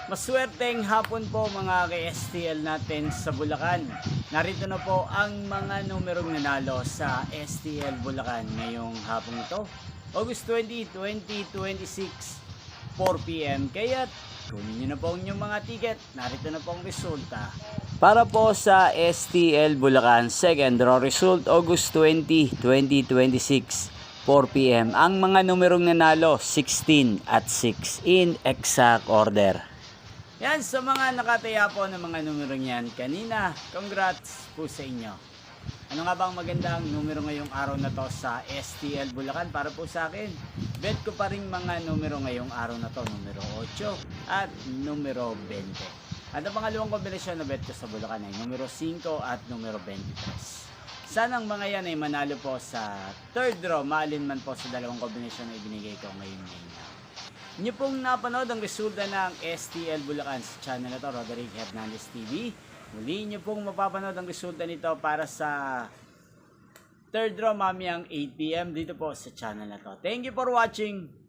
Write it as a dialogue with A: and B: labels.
A: Maswerteng hapon po mga ka-STL natin sa Bulacan. Narito na po ang mga numerong nanalo sa STL Bulacan ngayong hapon ito. August 20, 2026, 4 p.m. Kaya kunin nyo na po ang inyong mga ticket. Narito na po ang resulta. Para po sa STL Bulacan, second draw result August 20, 2026, 4 p.m. Ang mga numerong nanalo, 16 at 6 in exact order. Yan, sa mga nakataya po ng mga numero niyan kanina, congrats po sa inyo. Ano nga bang magandang numero ngayong araw na to sa STL Bulacan para po sa akin? Bet ko pa rin mga numero ngayong araw na to, numero 8 at numero 20. At ang pangalawang kombinasyon na bet ko sa Bulacan ay numero 5 at numero 23. Sana ang mga yan ay manalo po sa third draw, maalin man po sa dalawang kombinasyon na ibinigay ko ngayon. Inyo pong napanood ang resulta ng STL Bulacan sa channel na to, Roderick Hernandez TV. Muli inyo pong mapapanood ang resulta nito para sa third draw mamayang 8 p.m. dito po sa channel na to. Thank you for watching.